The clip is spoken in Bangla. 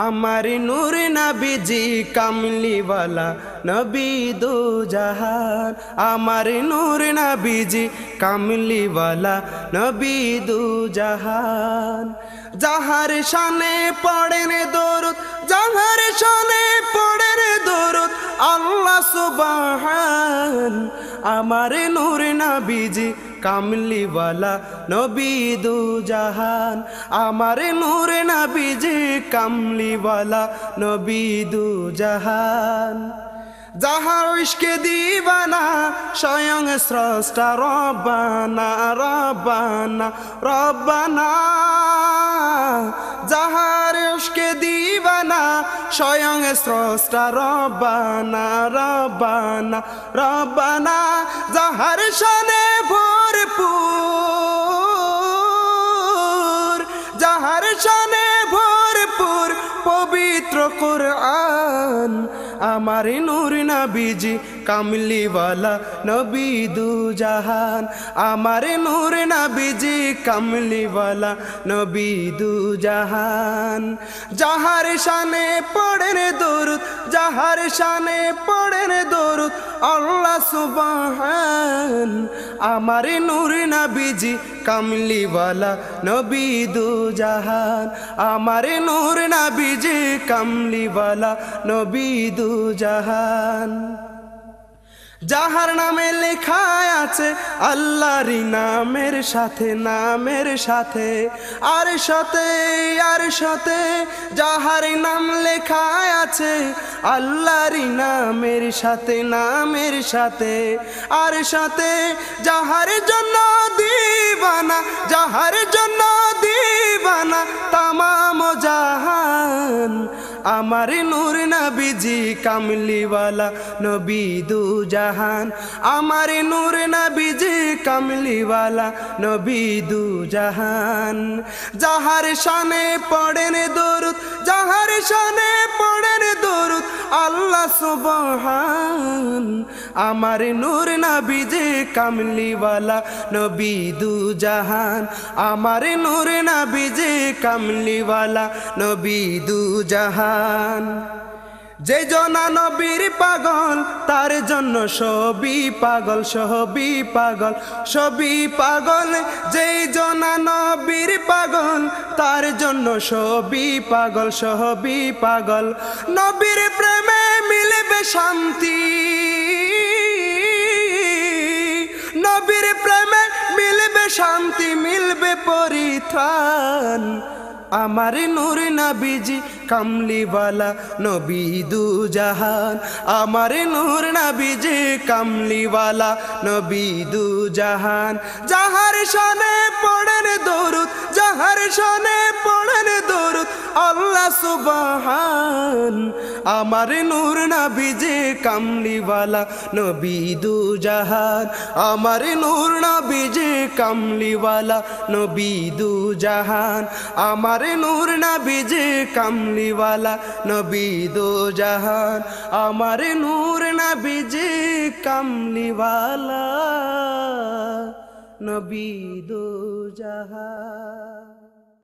আমার নূর নবীজি কামলিওয়ালা নবী দো জাহান। আমার নূর নবীজি কামলিওয়ালা নবী দো জাহান। যাহার শানে পড়েন দরুদ, যাহার শানে পড়েন দরুদ আল্লাহ সুবহান। আমার নূর নবীজি কামলিওয়ালা নবী দো জাহান। আমার নূর নবীজি কামলিওয়ালা নবী দো জাহান। যাহার ইশকে দিবানা স্বয়ং স্রষ্টা রব্বানা রব্বানা রব্বানা। যাহার ইশকে দিবানা স্বয়ং স্রষ্টা রব্বানা রব্বানা রব্বানা। যাহার শানে ভরপুর, যাহার শানে ভরপুর পবিত্র কুরআন। আমার নূর নবীজি কামলিওয়ালা নবী দো জাহান। আমার নূর নবীজি কামলিওয়ালা নবী দো জাহান। যাহার শানে পড়েন দরুদ, যাহার শানে পড়েন দরুদ আল্লাহ সুবহান। আমার নূর নবীজি কামলিওয়ালা নবী দো জাহান। আমার নূর নবীজি কামলিওয়ালা নবী দো জাহান। যাহার নামে লেখা আছে আল্লাহর নামের সাথে, নামের সাথে আর সাথে আর সাথে। যাহার নাম লেখা আছে আল্লাহর নামের সাথে, নামের সাথে আর সাথে। যাহার জন্য দিবানা, যাহার জন্য দিবানা তামাম জাহান। আমার নূর নবীজি কামলিওয়ালা নবী দো জাহান। আমার নূর নবীজি কামলিওয়ালা নবী দো জাহান। যাহার শানে পড়েন দরুদ, যাহার শানে পড়েন দরুদ আল্লাহ সুবহান। আমার নূর নবীজি কামলিওয়ালা নবী দো জাহান। আমার নূর নবীজি কামলিওয়ালা নবী দো জাহান। যে জনা নবীর পাগল তার জন্য সবই পাগল, সবই পাগল, সবই পাগল। যেই জনা নবীর পাগল তার জন্য সবই পাগল, সবই পাগল। নবীর প্রেমে মিলবে শান্তি, নবীর প্রেমে মিলবে শান্তি, মিলবে পরিত্রাণ। আমার নূর নবীজি কামলিওয়ালা নবী দো জাহান। আমার নূর নবীজি কামলিওয়ালা নবী দো জাহান। যাহার শানে পড়েন দরুদ, যাহার শানে পড়েন দরুদ আল্লাহ সুবহান। আমার নূর নবীজি কামলিওয়ালা নবী দো জাহান। আমার নূর নবীজি কামলিওয়ালা নবী দো জাহান। আমার নূর নবীজি কামলিওয়ালা নবী দো জাহান। আমার নূর নবীজি কামলিওয়ালা নবী দো জাহান।